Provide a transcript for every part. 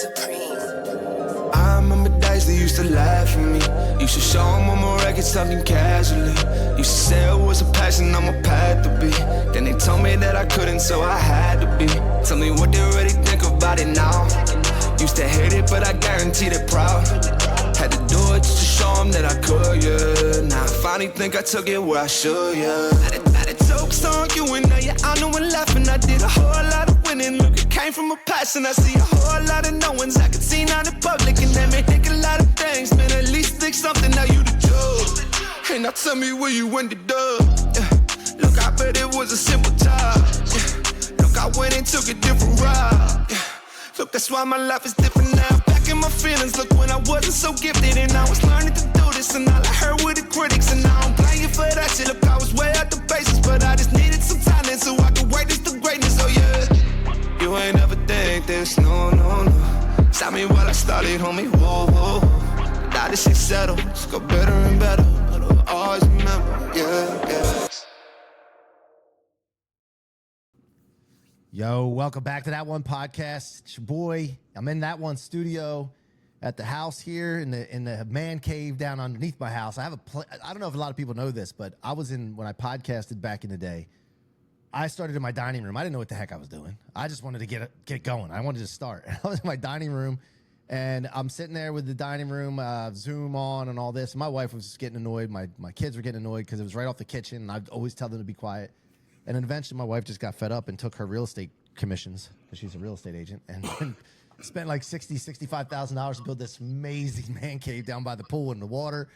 I remember days they used to laugh at me. Used to show them on my records talking casually. Used to say it was a passion on my path to be. Then they told me that I couldn't, so I had to be. Tell me what they really think about it now. Used to hate it, but I guarantee they're proud. Had to do it just to show them that I could, yeah. Now I finally think I took it where I should, yeah. Had a jokes on you and now you're on and laughing. I did a whole lot of winning. Look, it came from a passion. I see a whole lot of no ones I could see now in public. And that may think a lot of things, man. At least think something, now you the judge. Hey, now tell me where you ended up. Yeah. Look, I bet it was a simple job. Yeah. Look, I went and took a different route. Yeah. Look, that's why my life is different now. Back in my feelings, look, when I wasn't so gifted and I was learning to do this, and all I heard were the critics, and I don't blame you for that shit. Look, I was way out the basis, but I just needed some talent so I could wait this to greatness. Oh yeah, you ain't ever think this, no, no, no. Stop me while I started, homie, whoa, whoa, whoa. Now this shit settled, it's go better and better, but I'll always remember, yeah, yeah. Yo, welcome back to That1 Podcast. It's your boy. I'm in That1 studio at the house here in the man cave down underneath my house. I have I don't know if a lot of people know this, but I was when I podcasted back in the day, I started in my dining room. I didn't know what the heck I was doing. I just wanted to get going. I wanted to start. I was in my dining room, and I'm sitting there with the dining room Zoom on and all this. And my wife was just getting annoyed. My kids were getting annoyed because it was right off the kitchen, and I'd always tell them to be quiet. And then eventually my wife just got fed up and took her real estate commissions, because she's a real estate agent, and spent like $65,000 to build this amazing man cave down by the pool in the water.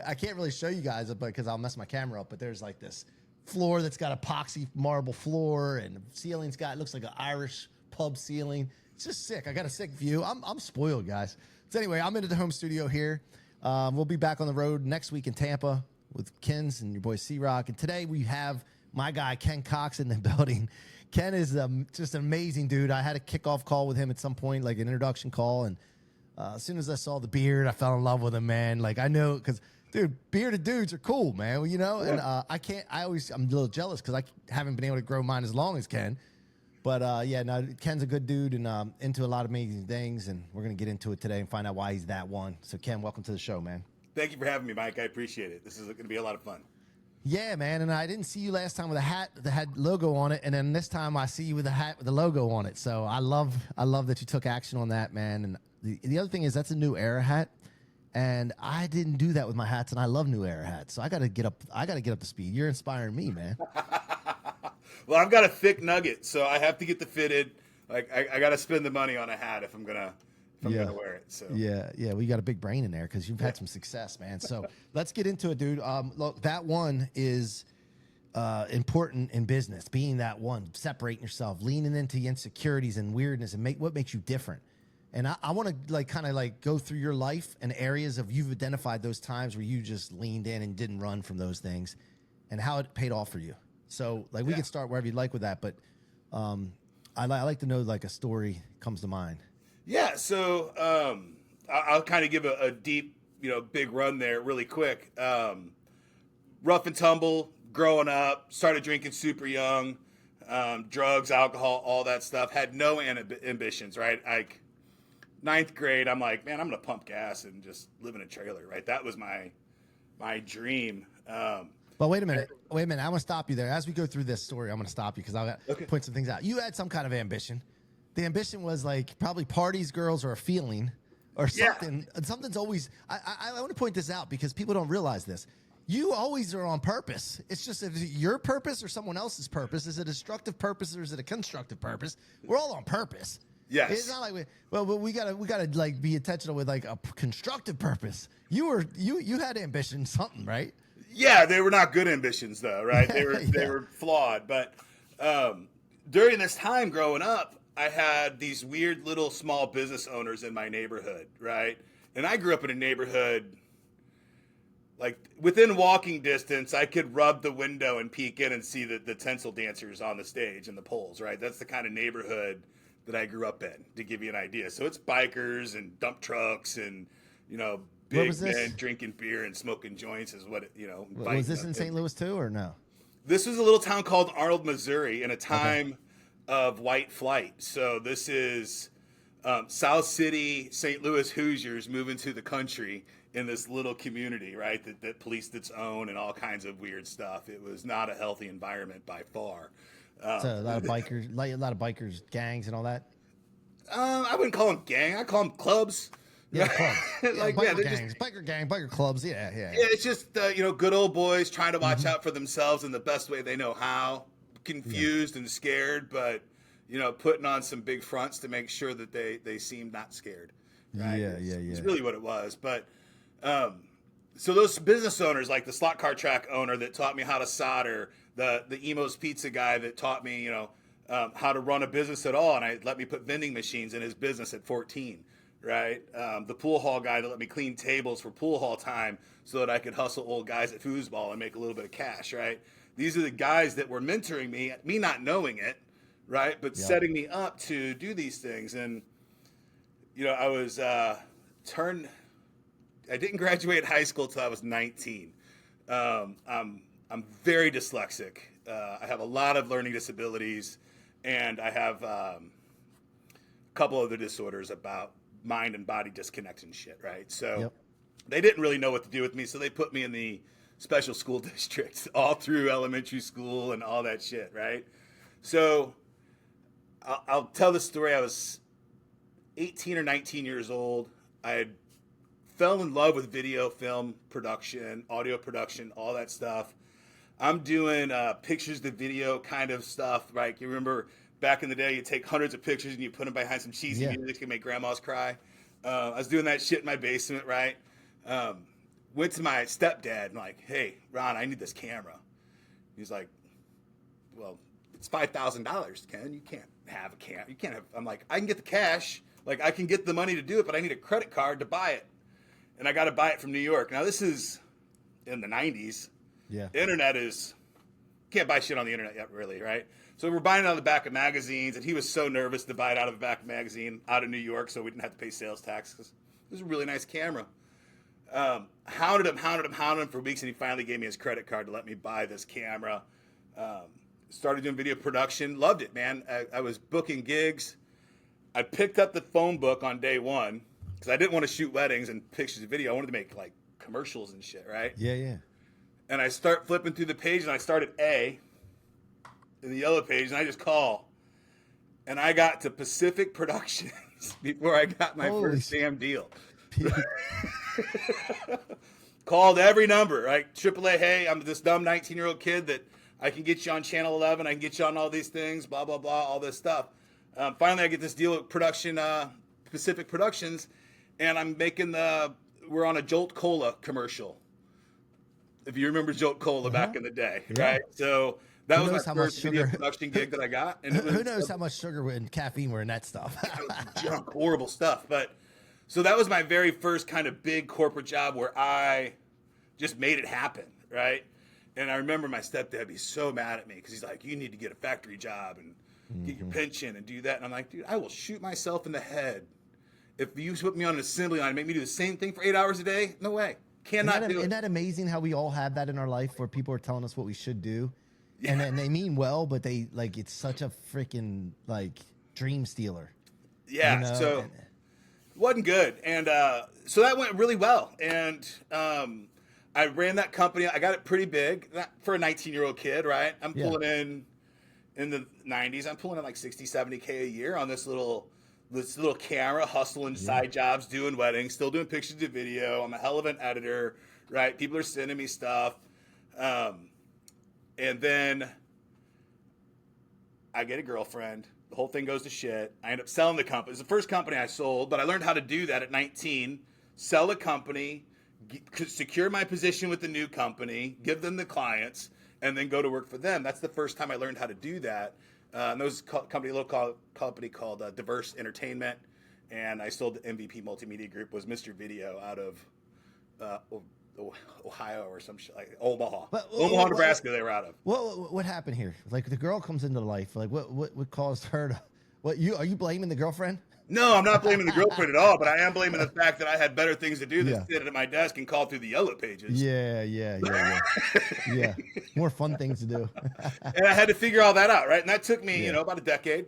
I can't really show you guys it because I'll mess my camera up, but there's like this floor that's got epoxy marble floor, and the ceiling's got, it looks like an Irish pub ceiling. It's just sick. I got a sick view. I'm spoiled, guys. So anyway, I'm into the home studio here. We'll be back on the road next week in Tampa with Ken's and your boy C-Roc. And today we have my guy, Ken Cox, in the building. Ken is just an amazing dude. I had a kickoff call with him at some point, like an introduction call. And as soon as I saw the beard, I fell in love with him, man. Like, I know, because, dude, bearded dudes are cool, man. You know? Yeah. And I'm a little jealous because I haven't been able to grow mine as long as Ken. But, yeah, no, Ken's a good dude and into a lot of amazing things. And we're going to get into it today and find out why he's that one. So, Ken, welcome to the show, man. Thank you for having me, Mike. I appreciate it. This is going to be a lot of fun. Yeah, man, and I didn't see you last time with a hat that had logo on it, and then this time I see you with a hat with the logo on it. So I love that you took action on that, man. And the other thing is that's a New Era hat, and I didn't do that with my hats, and I love New Era hats. So I got to get up to speed. You're inspiring me, man. Well, I've got a thick nugget, so I have to get the fitted. Like I got to spend the money on a hat if I'm gonna wear it. So yeah, we got a big brain in there because you've had some success, man. So let's get into it, dude. Look, that one is important in business. Being that one, separating yourself, leaning into the insecurities and weirdness, and what makes you different. And I want to kind of go through your life and areas of you've identified those times where you just leaned in and didn't run from those things, and how it paid off for you. So we can start wherever you'd like with that, but I like to know a story comes to mind. Yeah, so I'll kind of give a deep, big run there really quick. Rough and tumble, growing up, started drinking super young, drugs, alcohol, all that stuff. Had no ambitions, right? Like 9th grade, I'm like, man, I'm going to pump gas and just live in a trailer, right? That was my dream. But wait a minute. I'm going to stop you there. As we go through this story, I'm going to stop you because I'll point some things out. You had some kind of ambition. The ambition was probably parties, girls, or a feeling or something. Yeah. Something's always, I want to point this out because people don't realize this. You always are on purpose. It's just, is it your purpose or someone else's purpose? Is it a destructive purpose or is it a constructive purpose? We're all on purpose. Yes. It's not we gotta be intentional with a constructive purpose. You had ambition, something, right? Yeah, they were not good ambitions though, right? They were flawed. But during this time growing up, I had these weird little small business owners in my neighborhood, right? And I grew up in a neighborhood, within walking distance, I could rub the window and peek in and see the tinsel dancers on the stage and the poles, right? That's the kind of neighborhood that I grew up in, to give you an idea. So it's bikers and dump trucks and, big men drinking beer and smoking joints is what Was this in St. Louis too, or no? This was a little town called Arnold, Missouri, in a time of white flight. So this is South City, St. Louis Hoosiers moving to the country in this little community, right? That policed its own and all kinds of weird stuff. It was not a healthy environment by far. So a lot of bikers, like a lot of bikers, gangs, and all that. I wouldn't call them gang. I call them clubs. Yeah, clubs. Like, biker they're gangs, biker gang, biker clubs. Yeah. Yeah, it's just good old boys trying to watch out for themselves in the best way they know how. Confused and scared, but putting on some big fronts to make sure that they seem not scared. Right? Yeah. It's really what it was. But so those business owners, like the slot car track owner that taught me how to solder, the Emo's Pizza guy that taught me how to run a business at all, and let me put vending machines in his business at 14. Right, the pool hall guy that let me clean tables for pool hall time so that I could hustle old guys at foosball and make a little bit of cash. Right, these are the guys that were mentoring me not knowing it, right, but setting me up to do these things. And I was I didn't graduate high school till I was 19. I'm very dyslexic. I have a lot of learning disabilities, and I have a couple other disorders about mind and body disconnect and shit, right? So they didn't really know what to do with me, so they put me in the special school district all through elementary school and all that shit, right? So I'll tell the story. I was 18 or 19 years old. I had fell in love with video, film production, audio production, all that stuff. I'm doing pictures to video kind of stuff, right? You remember back in the day, you take hundreds of pictures and you put them behind some cheesy music to make grandmas cry. I was doing that shit in my basement, right? Went to my stepdad and like, hey, Ron, I need this camera. He's like, well, it's $5,000, Ken. You can't have a camera. You can't have. I'm like, I can get the cash. Like, I can get the money to do it, but I need a credit card to buy it. And I got to buy it from New York. Now, this is in the 90s. Yeah. The internet can't buy shit on the internet yet, really, right? So we're buying it out of the back of magazines, and he was so nervous to buy it out of the back of a magazine out of New York so we didn't have to pay sales tax because it was a really nice camera. Hounded him for weeks, and he finally gave me his credit card to let me buy this camera. Started doing video production. Loved it, man. I was booking gigs. I picked up the phone book on day one because I didn't want to shoot weddings and pictures of video. I wanted to make, like, commercials and shit, right? Yeah. And I start flipping through the page, and I started A in the yellow page, and I just call. And I got to Pacific Productions before I got my first damn deal. Called every number, right? AAA, hey, I'm this dumb 19-year-old kid that I can get you on Channel 11. I can get you on all these things, blah, blah, blah, all this stuff. Finally, I get this deal with Pacific Productions, and I'm making we're on a Jolt Cola commercial. If you remember Jolt Cola back in the day, right? So that was my first video production gig that I got. And who knows how much sugar and caffeine were in that stuff? Junk, horrible stuff. But so that was my very first kind of big corporate job where I just made it happen, right? And I remember my stepdad be so mad at me because he's like, you need to get a factory job and get your pension and do that. And I'm like, dude, I will shoot myself in the head if you put me on an assembly line and make me do the same thing for 8 hours a day. No way. Cannot do it. Isn't that amazing how we all have that in our life where people are telling us what we should do? Yeah. And then they mean well, but they like it's such a freaking like dream stealer. Yeah. You know? So it wasn't good. And so that went really well. And I ran that company. I got it pretty big for a 19-year-old kid, right? I'm pulling in the 90s. I'm pulling in like 60, 70K a year on this little camera, hustling side jobs, doing weddings, still doing pictures to video. I'm a hell of an editor, right? People are sending me stuff. And then I get a girlfriend. The whole thing goes to shit. I end up selling the company. It's the first company I sold, but I learned how to do that at 19. Sell a company, secure my position with the new company, give them the clients, and then go to work for them. That's the first time I learned how to do that. And there was a local company called Diverse Entertainment, and I sold the MVP Multimedia Group, was Mr. Video out of Ohio or some shit, like Omaha, Nebraska. They were out of. What happened here? Like the girl comes into life. Like what caused her to? Are you blaming the girlfriend? No, I'm not blaming the girlfriend at all, but I am blaming the fact that I had better things to do than sit at my desk and call through the yellow pages. Yeah. More fun things to do. And I had to figure all that out, right? And that took me, about a decade.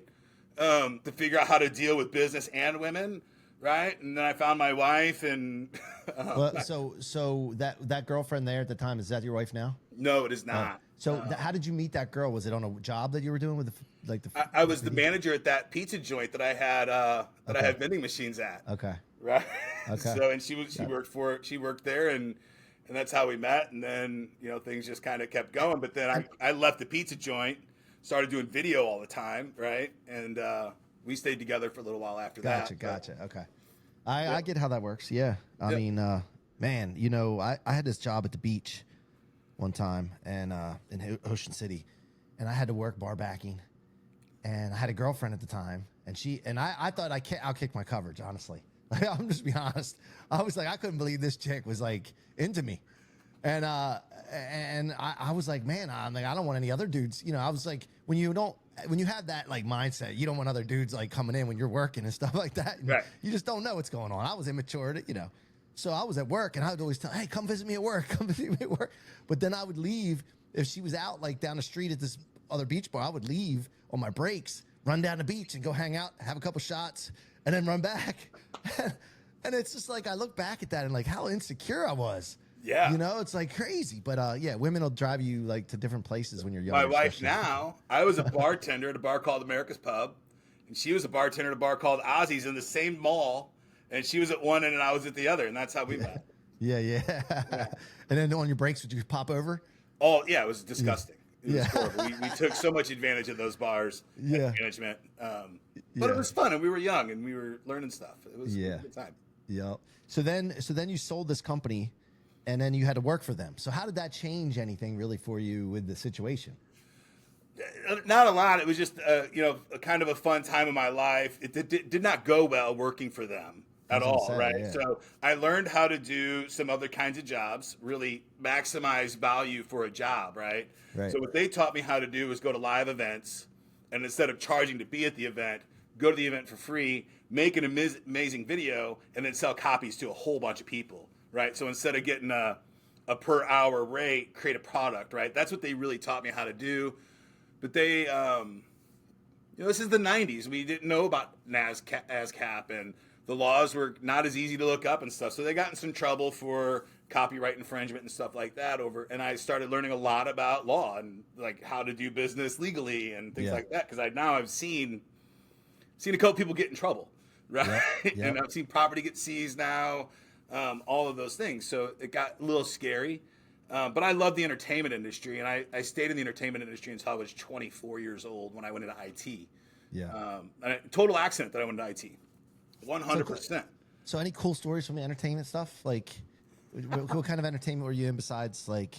to figure out how to deal with business and women, right? And then I found my wife, and Well, so that girlfriend there at the time, is that your wife now? no, it is not. How did you meet that girl? Was it on a job that you were doing with I was the manager at that pizza joint that I had I had vending machines at. Okay. Right. Okay. So, and she worked there, and that's how we met. And then, things just kind of kept going. But then I left the pizza joint, started doing video all the time. Right. And we stayed together for a little while after that. Gotcha. Okay. I get how that works. Yeah. I mean, man, I had this job at the beach one time and in Ocean City, and I had to work bar backing, and I had a girlfriend at the time, and I thought I'll kick my coverage, honestly. I'm just being honest. I was like, I couldn't believe this chick was like into me. And I was like, man, I'm like, I don't want any other dudes. I was like, when you have that like mindset, you don't want other dudes like coming in when you're working and stuff like that. Right. You just don't know what's going on. I was immature, So I was at work, and I would always tell, hey, come visit me at work. Come visit me at work. But then I would leave. If she was out like down the street at this other beach bar, I would leave on my breaks, run down the beach and go hang out, have a couple shots, and then run back. And it's just like, I look back at that and like how insecure I was. Yeah. It's like crazy. But women will drive you like to different places when you're young. My wife now, I was a bartender at a bar called America's Pub, and she was a bartender at a bar called Ozzy's in the same mall, and she was at one end and I was at the other, and that's how we met. Yeah. And then on your breaks, would you pop over? Oh, yeah, it was disgusting. It was Yeah. horrible. We took so much advantage of those bars and management. But it was fun, and we were young, and we were learning stuff. It was a good time. Yeah. So then you sold this company, and then you had to work for them. So how did that change anything really for you with the situation? Not a lot. It was just, a kind of a fun time of my life. It did not go well working for them at all, right? Yeah. So I learned how to do some other kinds of jobs, really maximize value for a job, right? So what they taught me how to do was go to live events, and instead of charging to be at the event, go to the event for free, make an amazing video, and then sell copies to a whole bunch of people, right? So instead of getting a per hour rate, create a product, right? That's what they really taught me how to do. But they, this is the 90s. We didn't know about ASCAP, and the laws were not as easy to look up and stuff. So they got in some trouble for copyright infringement and stuff like that and I started learning a lot about law and like how to do business legally and things like that. Cause I've seen a couple people get in trouble, right? Yeah. And I've seen property get seized now, all of those things. So it got a little scary. But I love the entertainment industry, and I stayed in the entertainment industry until I was 24 years old when I went into IT. Yeah. Total accident that I went into IT. 100%. So any cool stories from the entertainment stuff? Like, what kind of entertainment were you in besides like?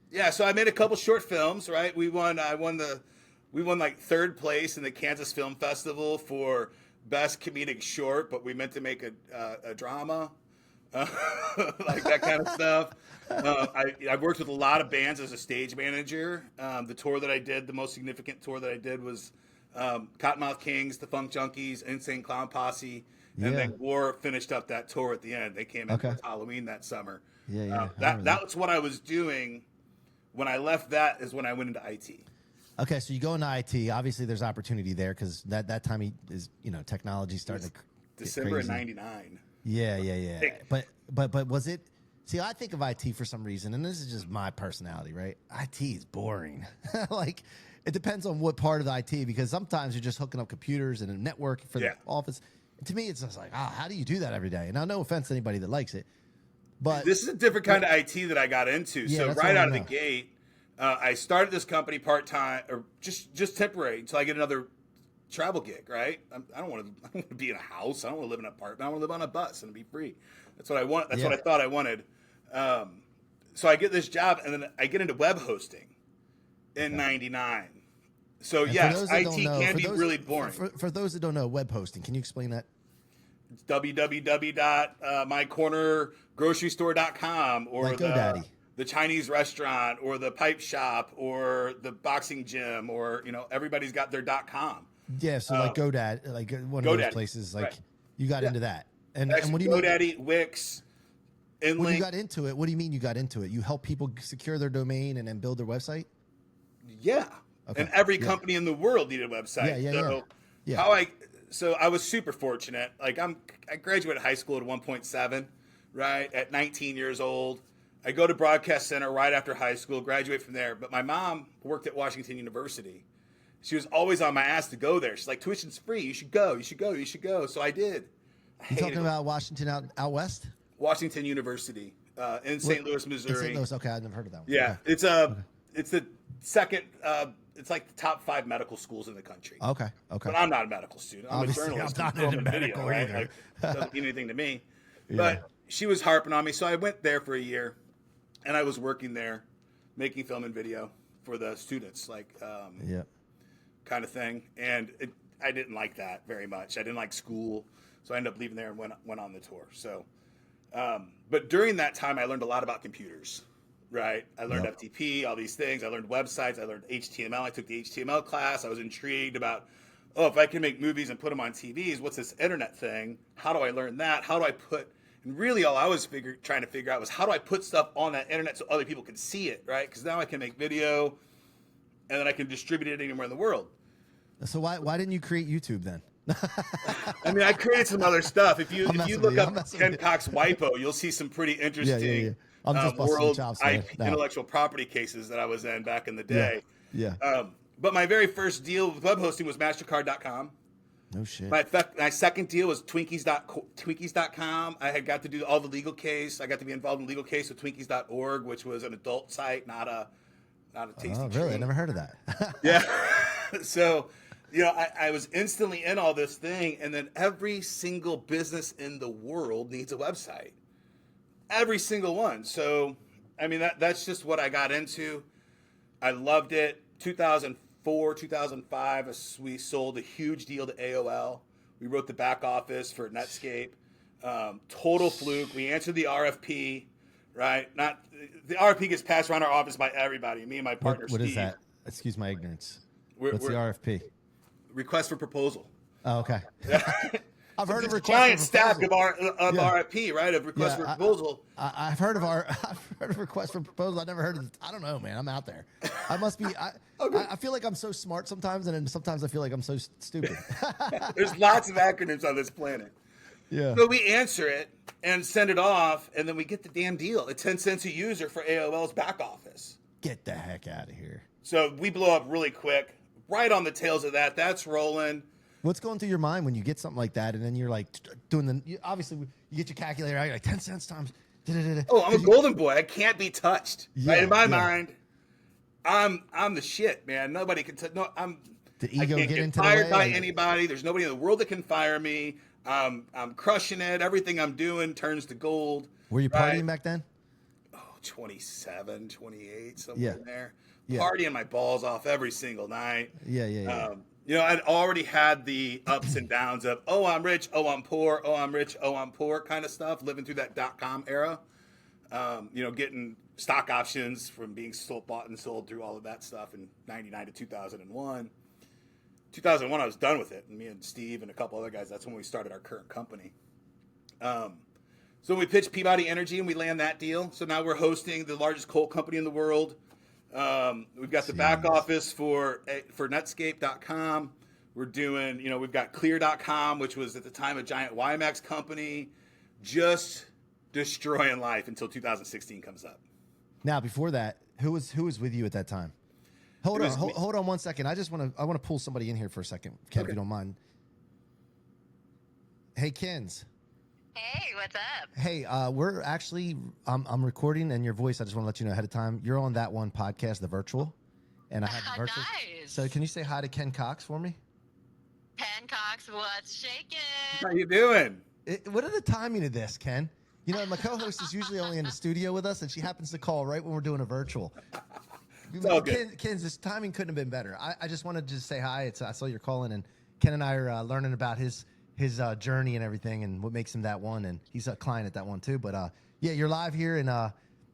Yeah, so I made a couple short films, right? We won like third place in the Kansas Film Festival for best comedic short, but we meant to make a drama, like that kind of stuff. I've worked with a lot of bands as a stage manager. The most significant tour that I did was Cottonmouth Kings, the Funk Junkies, Insane Clown Posse, and then War finished up that tour at the end. They came in for Halloween that summer. That was what I was doing. When I left that is when I went into IT. Okay, so you go into IT. Obviously, there's opportunity there because that time is technology starting to December of '99. Yeah. But was it? See, I think of IT for some reason, and this is just my personality, right? IT is boring. Like, it depends on what part of the IT, because sometimes you're just hooking up computers and a network for the office. And to me, it's just like, how do you do that every day? And now, no offense to anybody that likes it, but this is a different kind of IT that I got into. So right out of the gate, I started this company part-time or just temporary until I get another travel gig, right? I don't want to be in a house. I don't want to live in an apartment. I want to live on a bus and be free. That's what I want. That's what I thought I wanted. So I get this job, and then I get into web hosting in '99. So yes, IT can be really boring. For those that don't know, web hosting, can you explain that? It's www.mycornergrocerystore.com or like GoDaddy. The Chinese restaurant or the pipe shop or the boxing gym, or everybody's got their .com. Yeah, so like GoDaddy, like one of those places, like you got into that. And what do you mean? GoDaddy, Wix, InLink. When you got into it, what do you mean you got into it? You help people secure their domain and then build their website? Yeah. Okay. And every company in the world needed a website. Yeah. Yeah. So I was super fortunate. Like I graduated high school at 1.7, right? At 19 years old. I go to Broadcast Center right after high school, graduate from there. But my mom worked at Washington University. She was always on my ass to go there. She's like, tuition's free. You should go. You should go. You should go. So I did. You talking about Washington out west? Washington University in St. Louis, Missouri. In St. Louis. Okay, I've never heard of that one. Yeah, Okay. it's the second. It's like the top 5 medical schools in the country. Okay. But I'm not a medical student. I'm Obviously, a journalist. I'm not doing in video, medical right? either. Like, doesn't mean anything to me. Yeah. But she was harping on me, so I went there for a year, and I was working there, making film and video for the students, like kind of thing. And I didn't like that very much. I didn't like school, so I ended up leaving there and went on the tour. So, but during that time, I learned a lot about computers. Right. I learned FTP, all these things. I learned websites. I learned HTML. I took the HTML class. I was intrigued about, if I can make movies and put them on TVs, what's this internet thing? How do I learn that? How do I put, and really all I was trying to figure out was how do I put stuff on that internet so other people can see it, right? Because now I can make video and then I can distribute it anywhere in the world. So why didn't you create YouTube then? I mean, I created some other stuff. If you look up Ken Cox WIPO, you'll see some pretty interesting I'm just busting world chops, IP, intellectual property cases that I was in back in the day. Yeah. But my very first deal with web hosting was MasterCard.com. No shit. My second deal was Twinkies.com. I had got to do all the legal case. I got to be involved in the legal case with Twinkies.org, which was an adult site, not a tasty treat. Really? I never heard of that. Yeah. So, I was instantly in all this thing, and then every single business in the world needs a website. Every single one. So, I mean, that's just what I got into. I loved it. 2004, 2005, we sold a huge deal to AOL. We wrote the back office for Netscape. Total fluke. We answered the RFP, right? The RFP gets passed around our office by everybody. Me and my partner, What Steve. is that? Excuse my ignorance. What's the RFP? Request for proposal. Oh, okay. I've heard of a giant stack of RFP, right? Of request for proposal. I've heard of request for proposal. I've never heard of. I don't know, man. I'm out there. I must be. I feel like I'm so smart sometimes, and then sometimes I feel like I'm so stupid. There's lots of acronyms on this planet. Yeah. So we answer it and send it off, and then we get the damn deal at 10 cents a user for AOL's back office. Get the heck out of here. So we blow up really quick. Right on the tails of that. That's rolling. What's going through your mind when you get something like that, and then you're like doing obviously you get your calculator out, you're like 10 cents times. Oh, I'm a golden boy. I can't be touched. Right? In my mind, I'm the shit, man. Nobody can touch. No, the ego I can't get into fired the way, by anybody. There's nobody in the world that can fire me. I'm crushing it. Everything I'm doing turns to gold. Were you partying back then? Oh, 27, 28, somewhere in there. Yeah. Partying my balls off every single night. Yeah. I'd already had the ups and downs of, I'm rich, I'm poor, I'm rich, I'm poor kind of stuff, living through that .com era. Getting stock options from being bought and sold through all of that stuff in 99 to 2001. 2001, I was done with it. And me and Steve and a couple other guys, that's when we started our current company. So we pitched Peabody Energy and we land that deal. So now we're hosting the largest coal company in the world. We've got the back office for Netscape.com. We're doing, we've got Clear.com, which was at the time a giant WiMAX company, just destroying life until 2016 comes up. Now, before that, who was with you at that time? Hold on 1 second. I want to pull somebody in here for a second, Ken, if you don't mind. Hey, Kens. Hey, what's up? Hey, we're actually, I'm recording, and your voice, I just want to let you know ahead of time. You're on That1 Podcast, the virtual, and I have the virtual. Nice. So can you say hi to Ken Cox for me? Ken Cox, what's shaking? How you doing? What are the timing of this, Ken? My co-host is usually only in the studio with us, and she happens to call right when we're doing a virtual. It's all good. Ken, this timing couldn't have been better. I just wanted to say hi. I saw you're calling, and Ken and I are learning about his journey and everything, and what makes him That1, and he's a client at That1 too. But you're live here, and I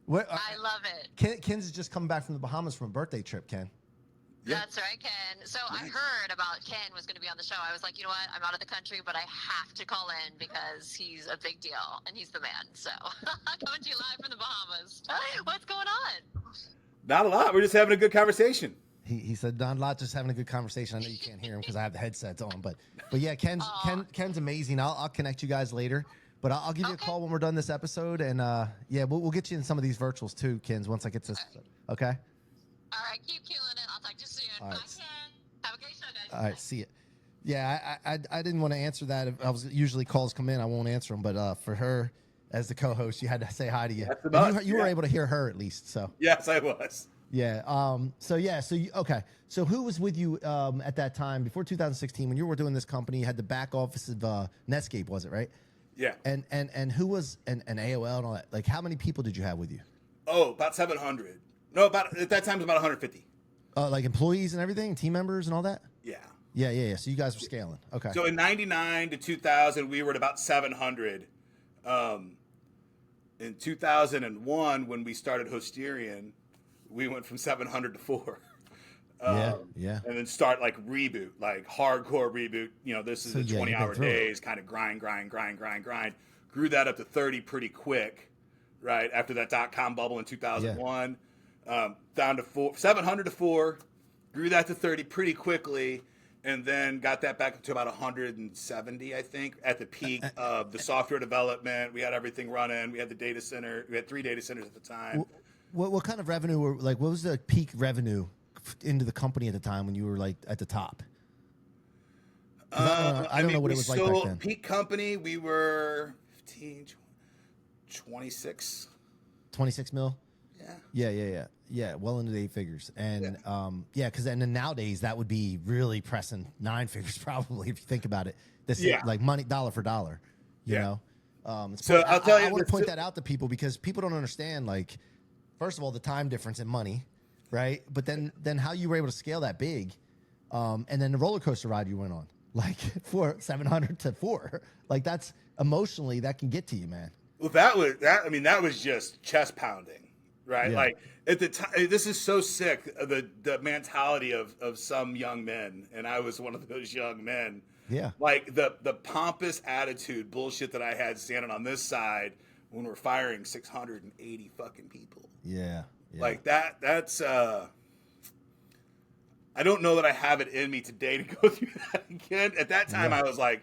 love it. Ken's just coming back from the Bahamas from a birthday trip. Ken. Yeah. That's right, Ken. So nice. I heard about Ken was going to be on the show. I was like, you know what? I'm out of the country, but I have to call in because he's a big deal and he's the man. So coming to you live from the Bahamas. What's going on? Not a lot. We're just having a good conversation. He said, "Don, not just having a good conversation. I know you can't hear him because I have the headsets on, but yeah, Ken's amazing. I'll connect you guys later, but I'll give you a call when we're done this episode, and yeah, we'll get you in some of these virtuals too, Ken's. Once I get this, okay? All right, keep killing it. I'll talk to you soon. All right. Bye, Ken. Have a great show, guys. All right, see you. Yeah, I didn't want to answer that. If I was usually calls come in, I won't answer them, but for her as the co-host, you had to say hi to you. That's about, you were able to hear her at least, so. Yes, I was. Yeah. Okay. So who was with you at that time before 2016 when you were doing this company? You had the back office of Netscape, was it right? Yeah. And who was and AOL and all that? Like, how many people did you have with you? Oh, about 700. No, about at that time it was about 150. Like employees and everything, team members and all that. Yeah. Yeah. So you guys were scaling. Okay. So in '99 to 2000, we were at about 700. In 2001, when we started Hosterian, we went from 700 to 4. Yeah. And then start like reboot, like hardcore reboot. You know, this is the 20-hour days, kind of grind. Grew that up to 30 pretty quick, right? After that .com bubble in 2001. Down to 700 to 4. Grew that to 30 pretty quickly. And then got that back up to about 170, I think, at the peak of the software development. We had everything running. We had the data center. We had 3 data centers at the time. What kind of revenue were like? What was the peak revenue into the company at the time when you were like at the top? I don't know what it was like back then. Peak company, we were 15, 26. 26 mil. Yeah. Yeah, well into the 8 figures. And because then nowadays that would be really pressing 9 figures probably if you think about it. This is like money dollar for dollar, you know. So I'll tell you, I want to point that out to people because people don't understand, like, first of all, the time difference in money, right? But then how you were able to scale that big, and then the roller coaster ride you went on, like 700 to 4, like that's emotionally that can get to you, man. Well, that was just chest pounding, right? Yeah. Like at the time, this is so sick. The mentality of some young men, and I was one of those young men. Yeah. Like the pompous attitude bullshit that I had standing on this side when we're firing 680 fucking people. Yeah. Like that's I don't know that I have it in me today to go through that again. At that time I was like,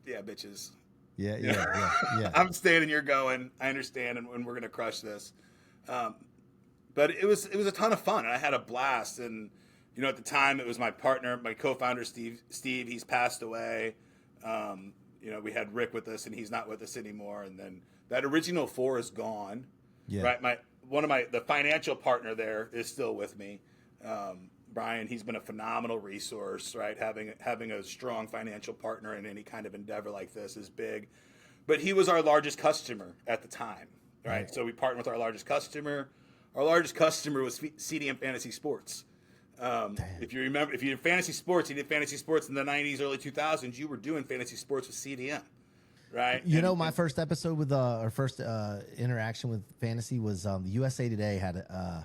yeah, bitches. Yeah. I'm staying and you're going. I understand, and we're gonna crush this. But it was a ton of fun, and I had a blast. And you know, at the time, it was my partner, my co-founder, Steve. He's passed away. You know, we had Rick with us, and he's not with us anymore. And then that original 4 is gone. Yeah. Right. The financial partner there is still with me. Brian, he's been a phenomenal resource, right? Having a strong financial partner in any kind of endeavor like this is big. But he was our largest customer at the time, right? So we partnered with our largest customer. Our largest customer was CDM Fantasy Sports. If you remember, if you did fantasy sports, you did fantasy sports in the 90s, early 2000s, you were doing fantasy sports with CDM, right? My first episode with our first interaction with fantasy was the USA Today had, I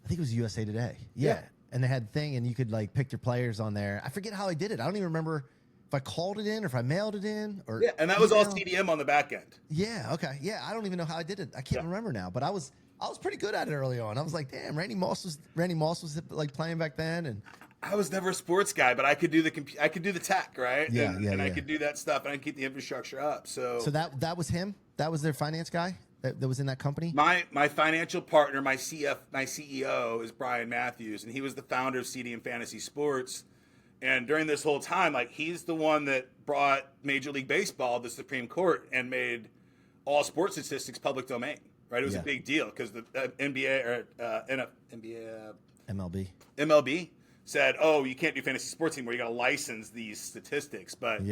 think it was USA Today. Yeah. And they had a thing, and you could like pick your players on there. I forget how I did it. I don't even remember if I called it in or if I mailed it in. And that was all CDM on the back end. Yeah. Okay. Yeah. I don't even know how I did it. I can't remember now, but I was pretty good at it early on. I was like, damn, Randy Moss was like playing back then, and I was never a sports guy, but I could do the tech, right? And I could do that stuff, and I could keep the infrastructure up. So that was him. That was their finance guy that was in that company. My financial partner, my CEO is Brian Matthews, and he was the founder of CDM Fantasy Sports. And during this whole time, like, he's the one that brought Major League Baseball to the Supreme Court and made all sports statistics public domain. Right, it was a big deal because the NBA or MLB said, "Oh, you can't do fantasy sports anymore. You got to license these statistics." But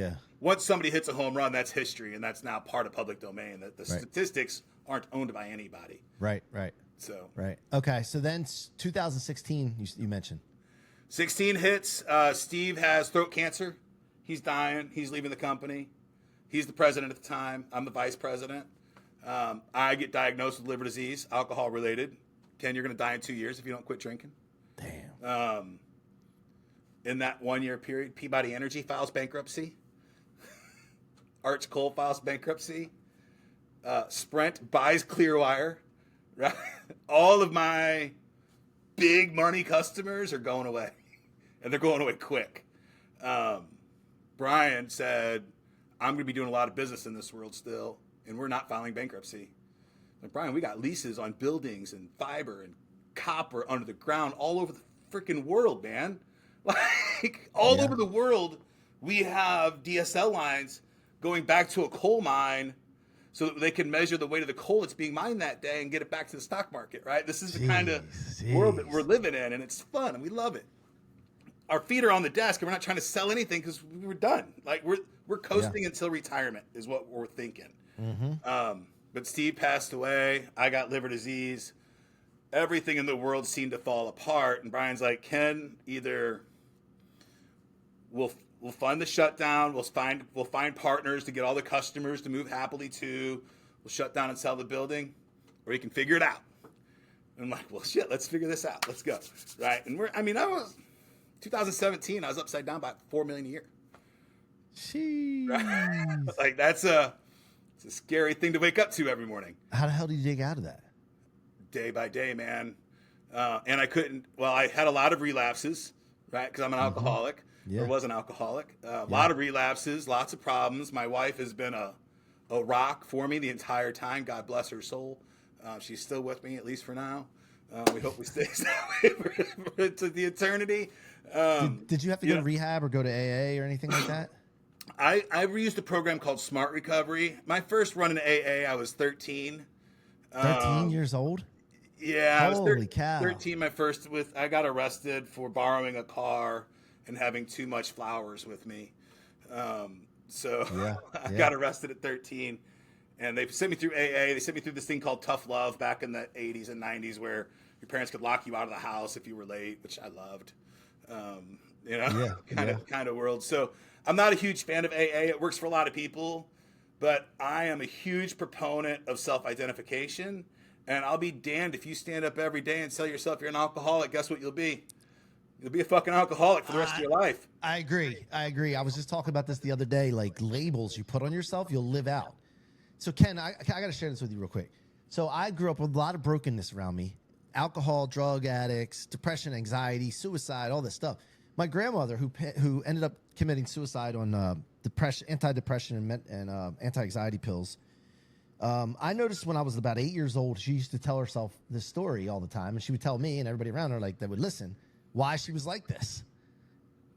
once somebody hits a home run, that's history, and that's now part of public domain. That the statistics aren't owned by anybody. Right. So Okay. So then 2016, you mentioned 16 hits. Steve has throat cancer. He's dying. He's leaving the company. He's the president at the time. I'm the vice president. I get diagnosed with liver disease, alcohol related. Ken, you're going to die in 2 years if you don't quit drinking. Damn. In that 1 year period, Peabody Energy files bankruptcy. Arch Coal files bankruptcy. Sprint buys Clearwire. Right? All of my big money customers are going away, and they're going away quick. Brian said, I'm going to be doing a lot of business in this world still, and we're not filing bankruptcy. Like, Brian, we got leases on buildings and fiber and copper under the ground all over the freaking world, man. Like, all over the world, we have DSL lines going back to a coal mine so that they can measure the weight of the coal that's being mined that day and get it back to the stock market, right? This is the kind of world that we're living in, and it's fun, and we love it. Our feet are on the desk, and we're not trying to sell anything because we're done. Like, we're coasting until retirement is what we're thinking. But Steve passed away. I got liver disease. Everything in the world seemed to fall apart. And Brian's like, Ken, either we'll fund the shutdown. We'll find partners to get all the customers to move happily to. We'll shut down and sell the building, or you can figure it out. And I'm like, well, shit, let's figure this out. Let's go, right? And I was 2017. I was upside down by $4 million a year. Right? Like it's a scary thing to wake up to every morning. How the hell did you dig out of that? Day by day, man. And I couldn't. Well, I had a lot of relapses, right? Because I'm an alcoholic. Or was an alcoholic. A lot of relapses, lots of problems. My wife has been a rock for me the entire time. God bless her soul. She's still with me, at least for now. We hope we stay that way to the eternity. Did you have to go to rehab or go to AA or anything like that? I used a program called Smart Recovery. My first run in AA, I was 13. 13 years old? Yeah. Holy cow. 13, I got arrested for borrowing a car and having too much flowers with me. I got arrested at 13, and they sent me through AA. They sent me through this thing called Tough Love back in the 80s and 90s, where your parents could lock you out of the house if you were late, which I loved. Kind of world. So I'm not a huge fan of AA. It works for a lot of people, but I am a huge proponent of self-identification, and I'll be damned if you stand up every day and tell yourself you're an alcoholic. Guess what you'll be? You'll be a fucking alcoholic for the rest of your life. I agree. I was just talking about this the other day, like labels you put on yourself, you'll live out. So Ken, I got to share this with you real quick. So I grew up with a lot of brokenness around me. Alcohol, drug addicts, depression, anxiety, suicide, all this stuff. My grandmother, who ended up committing suicide on antidepressant and anti-anxiety pills. I noticed when I was about 8 years old, she used to tell herself this story all the time, and she would tell me and everybody around her, like, that would listen, why she was like this.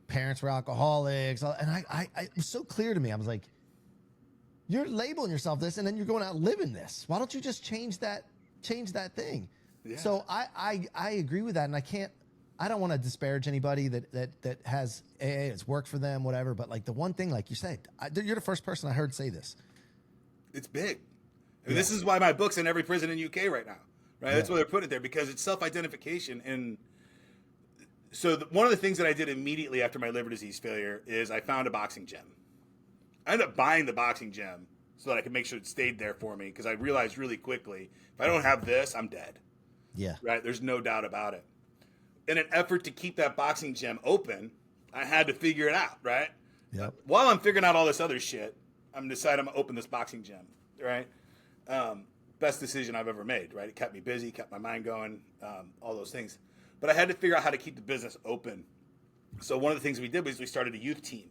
Parents were alcoholics, and it was so clear to me. I was like, you're labeling yourself this, and then you're going out living this. Why don't you just change that thing? Yeah. So I agree with that, and I don't want to disparage anybody that has AA, it's worked for them, whatever. But like the one thing, like you said, you're the first person I heard say this. It's big. I mean, this is why my book's in every prison in UK right now, right? Yeah. That's why they're putting it there, because it's self-identification. And so one of the things that I did immediately after my liver disease failure is I found a boxing gym. I ended up buying the boxing gym so that I could make sure it stayed there for me, because I realized really quickly, if I don't have this, I'm dead. Yeah. Right? There's no doubt about it. In an effort to keep that boxing gym open, I had to figure it out, right? Yep. While I'm figuring out all this other shit, I'm deciding I'm going to open this boxing gym, right? Best decision I've ever made, right? It kept me busy, kept my mind going, all those things. But I had to figure out how to keep the business open. So one of the things we did was we started a youth team.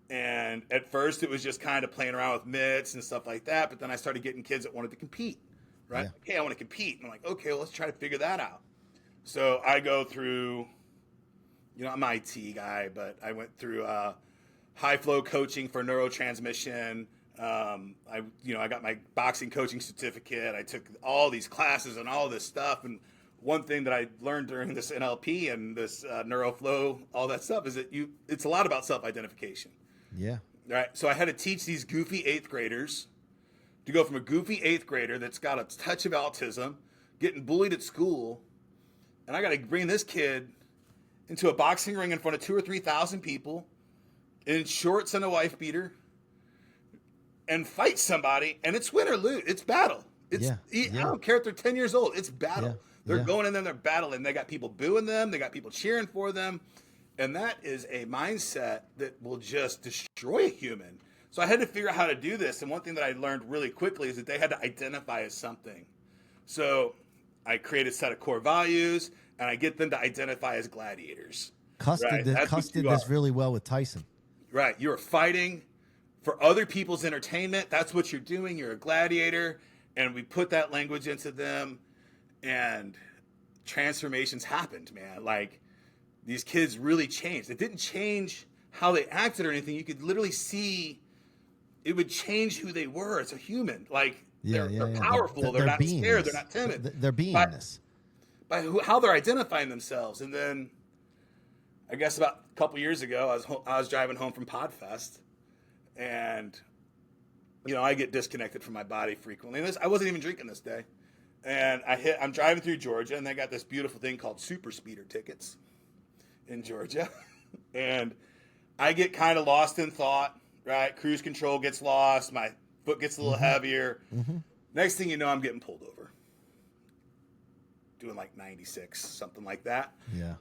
And at first it was just kind of playing around with mitts and stuff like that. But then I started getting kids that wanted to compete, right? Yeah. Hey, I want to compete. And I'm like, okay, well, let's try to figure that out. So I go through, I'm an IT guy, but I went through high flow coaching for neurotransmission. I got my boxing coaching certificate. I took all these classes and all this stuff. And one thing that I learned during this NLP and this neuroflow, all that stuff, is that it's a lot about self-identification. Yeah. Right. So I had to teach these goofy 8th graders to go from a goofy 8th grader that's got a touch of autism, getting bullied at school, and I got to bring this kid into a boxing ring in front of 2,000 or 3,000 people in shorts and a wife beater and fight somebody, and it's win or lose. It's battle. I don't care if they're 10 years old. It's battle. Yeah. They're going in there, they're battling. They got people booing them. They got people cheering for them. And that is a mindset that will just destroy a human. So I had to figure out how to do this. And one thing that I learned really quickly is that they had to identify as something. So I created a set of core values, and I get them to identify as gladiators. Cuss Right? did That's what you this are. really well with Tyson. Right. You're fighting for other people's entertainment. That's what you're doing. You're a gladiator. And we put that language into them, and transformations happened, man. Like, these kids really changed. It didn't change how they acted or anything. You could literally see it would change who they were as a human. Like, they're powerful. They're not scared. They're not timid. They're beingness. How they're identifying themselves. And then, I guess about a couple years ago, I was driving home from Podfest, and I get disconnected from my body frequently. And I wasn't even drinking this day, and I'm driving through Georgia, and they got this beautiful thing called super speeder tickets in Georgia, and I get kind of lost in thought. Right, cruise control gets lost. My foot gets a little heavier. Next thing you know, I'm getting pulled over, doing like 96, something like that. Yeah.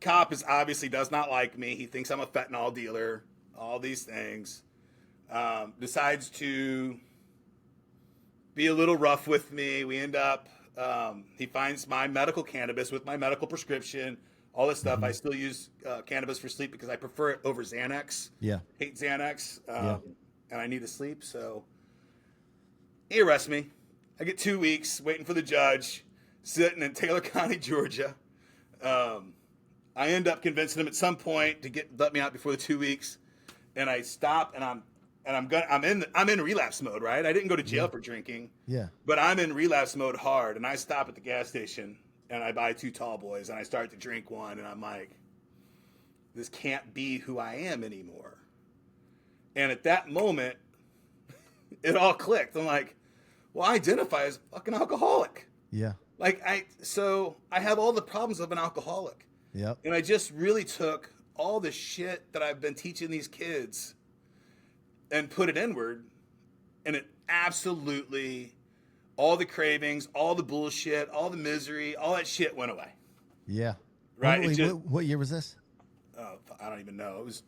Cop obviously does not like me. He thinks I'm a fentanyl dealer, all these things. Decides to be a little rough with me. We end up, he finds my medical cannabis with my medical prescription, all this stuff. I still use cannabis for sleep because I prefer it over Xanax. Yeah. Hate Xanax. And I need to sleep. So he arrests me. I get 2 weeks waiting for the judge, sitting in Taylor County, Georgia. I end up convincing him at some point to let me out before the 2 weeks, and I stop, and I'm in relapse mode, right? I didn't go to jail for drinking, but I'm in relapse mode hard, and I stop at the gas station, and I buy 2 tall boys, and I start to drink one, and I'm like, this can't be who I am anymore. And at that moment, it all clicked. I'm like, well, I identify as a fucking alcoholic. Yeah. Like, I have all the problems of an alcoholic. Yep. And I just really took all the shit that I've been teaching these kids and put it inward, and it absolutely, all the cravings, all the bullshit, all the misery, all that shit went away. Yeah. Right? What year was this? I don't even know. It was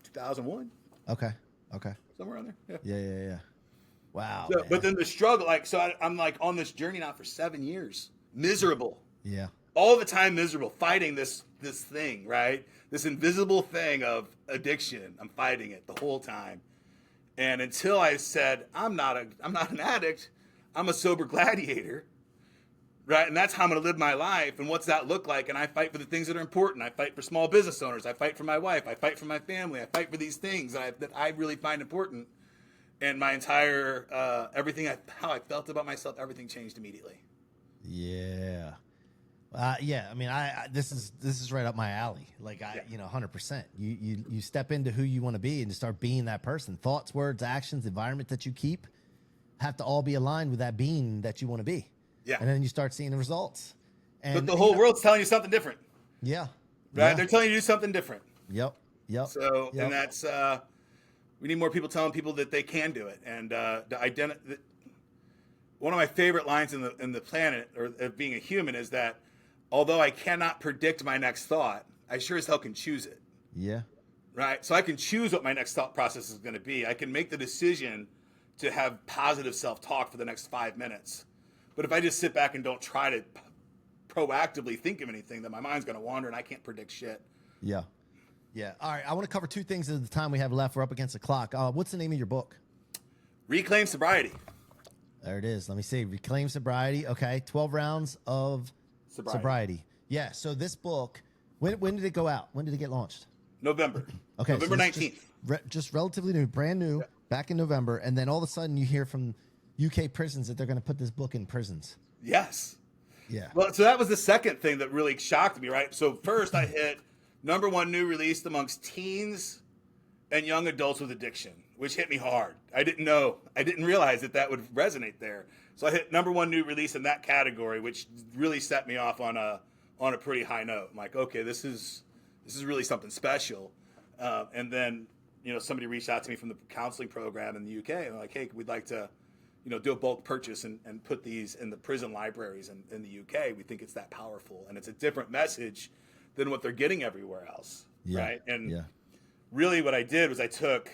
2001. Okay. Somewhere on there. Yeah. Yeah. Wow. So, but then the struggle, I'm like on this journey now for 7 years, miserable. Yeah. All the time miserable, fighting this thing, right? This invisible thing of addiction. I'm fighting it the whole time. And until I said, I'm not an addict, I'm a sober gladiator, right? And that's how I'm going to live my life. And what's that look like? And I fight for the things that are important. I fight for small business owners. I fight for my wife. I fight for my family. I fight for these things that I really find important. And my entire, how I felt about myself, everything changed immediately. Yeah. Yeah. I mean, this is right up my alley. Like 100%. You step into who you want to be and just start being that person. Thoughts, words, actions, environment that you keep have to all be aligned with that being that you want to be. Yeah. And then you start seeing the results. And but the whole world's telling you something different. Yeah. Right. Yeah. They're telling you to do something different. Yep. So, and that's, we need more people telling people that they can do it. And one of my favorite lines in the planet, or of being a human, is that although I cannot predict my next thought, I sure as hell can choose it. Yeah. Right? So I can choose what my next thought process is going to be. I can make the decision to have positive self-talk for the next 5 minutes. But if I just sit back and don't try to proactively think of anything, then my mind's going to wander and I can't predict shit. Yeah. All right. I want to cover 2 things at the time we have left. We're up against the clock. What's the name of your book? Reclaim Sobriety. There it is. Let me see. Reclaim Sobriety. Okay. 12 rounds of sobriety. Yeah. So this book, when did it go out? When did it get launched? November. Okay. November 19th. Just relatively new, brand new, back in November. And then all of a sudden you hear from UK prisons that they're going to put this book in prisons. Yes. Yeah. Well, so that was the second thing that really shocked me, right? So first I hit #1 new released amongst teens and young adults with addiction, which hit me hard. I didn't realize that would resonate there. So I hit #1 new release in that category, which really set me off on a pretty high note. I'm like, okay, this is really something special. And then, somebody reached out to me from the counseling program in the UK, and they're like, hey, we'd like to, do a bulk purchase and put these in the prison libraries in the UK. We think it's that powerful, and it's a different message than what they're getting everywhere else, right? And really what I did was I took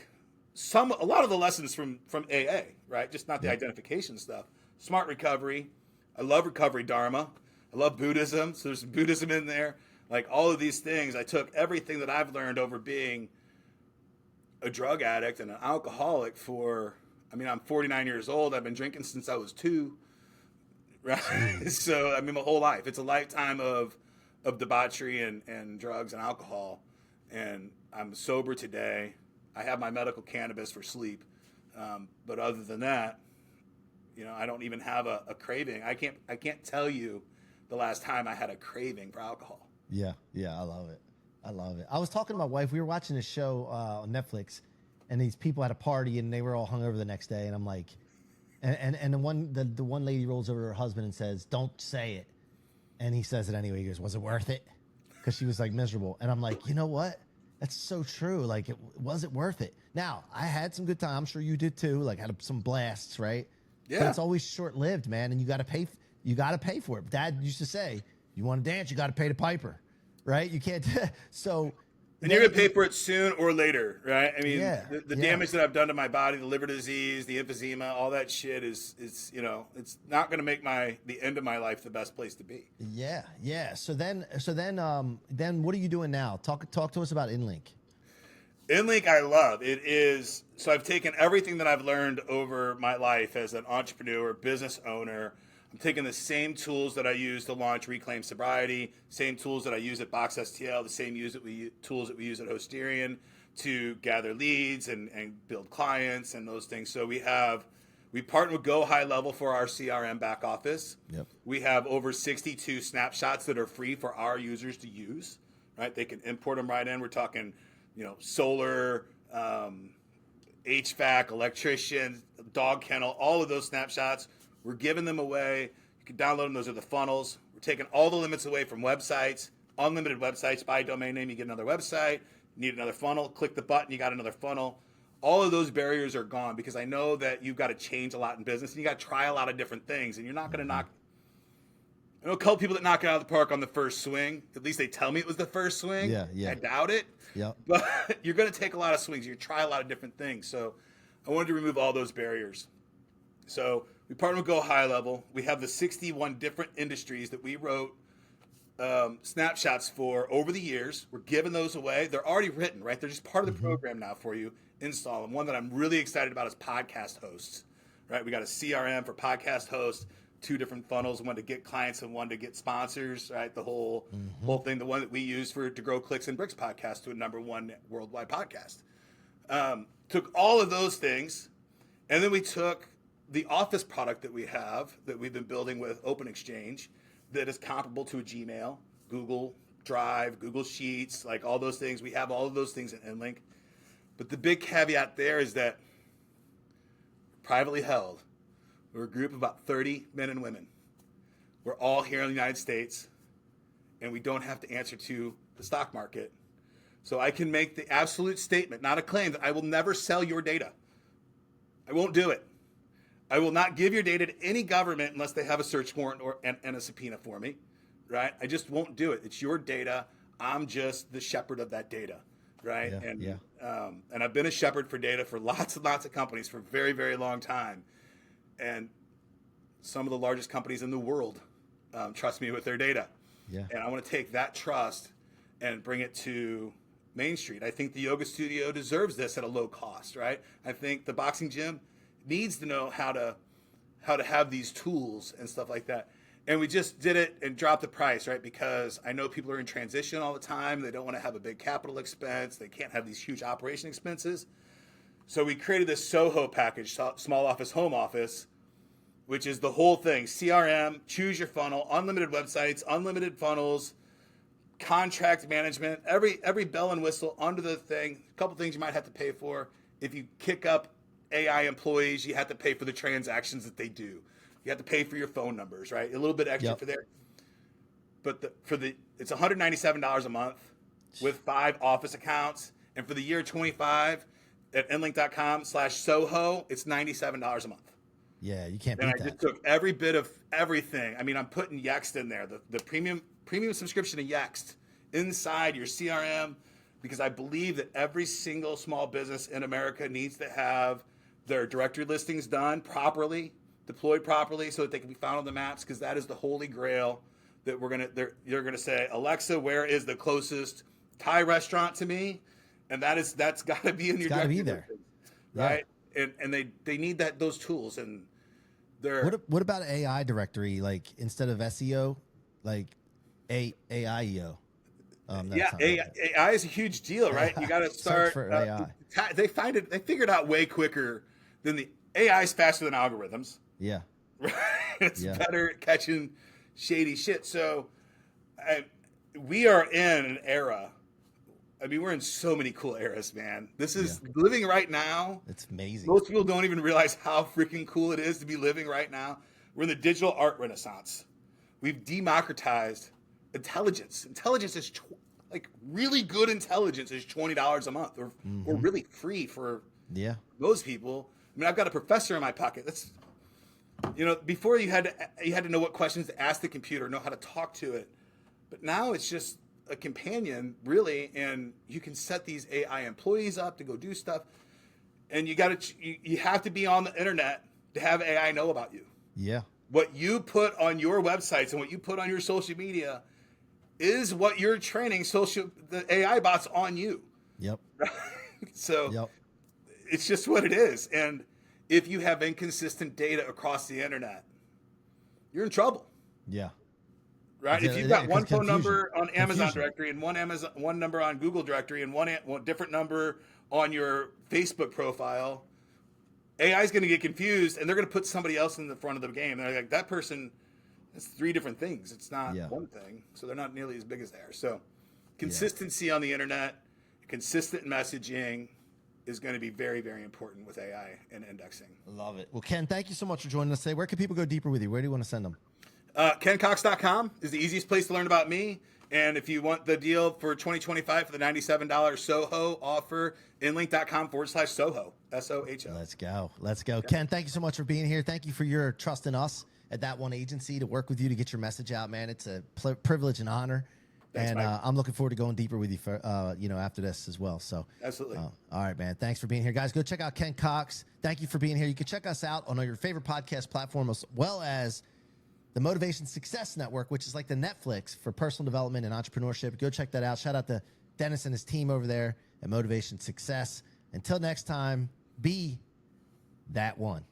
a lot of the lessons from AA, right? Just not the identification stuff. Smart recovery. I love recovery dharma. I love Buddhism, so there's some Buddhism in there. Like all of these things, I took everything that I've learned over being a drug addict and an alcoholic I'm 49 years old. I've been drinking since I was 2, right? So, my whole life. It's a lifetime of debauchery and drugs and alcohol. And I'm sober today. I have my medical cannabis for sleep. But other than that, I don't even have a craving. I can't tell you the last time I had a craving for alcohol. Yeah, I love it. I was talking to my wife. We were watching a show on Netflix, and these people had a party, and they were all hungover the next day. And I'm like, and the one lady rolls over to her husband and says, "Don't say it," and he says it anyway. He goes, "Was it worth it?" Because she was like miserable. And I'm like, you know what? That's so true. Like, was it worth it? Now, I had some good time. I'm sure you did too. Like, had some blasts, right? Yeah. But it's always short lived, man, and you got to pay. You got to pay for it. Dad used to say, "You want to dance, you got to pay the piper." Right? You can't. So, and you're gonna pay for it soon or later, right? The yeah. damage that I've done to my body, the liver disease, the emphysema, all that shit is it's not gonna make the end of my life the best place to be. Yeah. So then, what are you doing now? Talk to us about InLink. InLink, I love. It is so I've taken everything that I've learned over my life as an entrepreneur, business owner. I'm taking the same tools that I use to launch Reclaim Sobriety, same tools that I use at Box STL, the same tools that we use at Hosterian to gather leads and build clients and those things. So we partner with Go High Level for our CRM back office. Yep. We have over 62 snapshots that are free for our users to use, right? They can import them right in. We're talking, solar, HVAC, electrician, dog kennel, all of those snapshots. We're giving them away. You can download them. Those are the funnels. We're taking all the limits away from websites. Unlimited websites. Buy a domain name, you get another website. You need another funnel. Click the button, you got another funnel. All of those barriers are gone because I know that you've got to change a lot in business and you got to try a lot of different things. And you're not going to knock. I know a couple people that knock it out of the park on the first swing. At least they tell me it was the first swing. Yeah. I doubt it. Yeah. But you're going to take a lot of swings. You try a lot of different things. So I wanted to remove all those barriers. So we partner with Go High Level. We have the 61 different industries that we wrote snapshots for over the years. We're giving those away. They're already written, right? They're just part of the program now for you. Install them. One that I'm really excited about is podcast hosts, right? We got a CRM for podcast hosts, 2 different funnels, one to get clients and one to get sponsors, right? The whole thing, the one that we use to grow Clicks and Bricks podcast to a #1 worldwide podcast. Took all of those things, and then we took the Office product that we've been building with Open Exchange that is comparable to a Gmail, Google Drive, Google Sheets, like all those things. We have all of those things in InLink. But the big caveat there is that privately held. We're a group of about 30 men and women. We're all here in the United States, and we don't have to answer to the stock market. So I can make the absolute statement, not a claim, that I will never sell your data. I won't do it. I will not give your data to any government unless they have a search warrant and a subpoena for me, right? I just won't do it. It's your data. I'm just the shepherd of that data, right? And I've been a shepherd for data for lots and lots of companies for a very, very long time. And some of the largest companies in the world trust me with their data. Yeah. And I want to take that trust and bring it to Main Street. I think the yoga studio deserves this at a low cost, right? I think the boxing gym needs to know how to have these tools and stuff like that. And we just did it and dropped the price, right? Because I know people are in transition all the time. They don't want to have a big capital expense. They can't have these huge operation expenses. So we created this Soho package, small office, home office, which is the whole thing. CRM, choose your funnel, unlimited websites, unlimited funnels, contract management, every bell and whistle under the thing. A couple things you might have to pay for. If you kick up AI employees, you have to pay for the transactions that they do. You have to pay for your phone numbers, right? A little bit extra for there. But it's $197 a month with 5 office accounts. And for the year 25 at inlink.com/Soho, it's $97 a month. Yeah, you can't beat that. And I just took every bit of everything. I mean, I'm putting Yext in there, the premium subscription to Yext inside your CRM, because I believe that every single small business in America needs to have their directory listings done properly, deployed properly, so that they can be found on the maps, because that is the holy grail that you're gonna say, Alexa, where is the closest Thai restaurant to me? And that's got to be in your got to be directory, there, right? Yeah. And they need those tools, and they're what about AI directory? Like instead of SEO, like AIEO. AI is a huge deal, right? You got to start. For AI. They figured out way quicker than the AI is faster than algorithms. Yeah. It's better at catching shady shit. So we are in an era. I mean, we're in so many cool eras, man. This is living right now. It's amazing. Most people don't even realize how freaking cool it is to be living right now. We're in the digital art renaissance. We've democratized intelligence. Intelligence is like really good intelligence is $20 a month, or really free for those people. I mean, I've got a professor in my pocket. That's, before you had to know what questions to ask the computer, know how to talk to it, but now it's just a companion, really, and you can set these AI employees up to go do stuff, and you have to be on the internet to have AI know about you. Yeah. What you put on your websites and what you put on your social media is what you're training the AI bots on you. Yep. So it's just what it is. And if you have inconsistent data across the internet, you're in trouble. Yeah. Right? If you've got one phone number on Amazon directory and one number on Google directory and one different number on your Facebook profile, AI is going to get confused, and they're going to put somebody else in the front of the game. They're like, that person, it's 3 different things. It's not one thing. So they're not nearly as big as they are. So consistency on the internet, consistent messaging is going to be very, very important with AI and indexing. Love it. Well, Ken, thank you so much for joining us today. Where can people go deeper with you? Where do you want to send them? KenCox.com is the easiest place to learn about me. And if you want the deal for 2025 for the $97 Soho offer, inlink.com/Soho, SOHO. Let's go. Ken, thank you so much for being here. Thank you for your trust in us at That1 Agency to work with you to get your message out, man. It's a privilege and honor. Thanks, and I'm looking forward to going deeper with you for after this as well. So absolutely. All right, man. Thanks for being here, guys. Go check out Ken Cox. Thank you for being here. You can check us out on your favorite podcast platform, as well as the Motivation Success Network, which is like the Netflix for personal development and entrepreneurship. Go check that out. Shout out to Dennis and his team over there at Motivation Success. Until next time, be that one.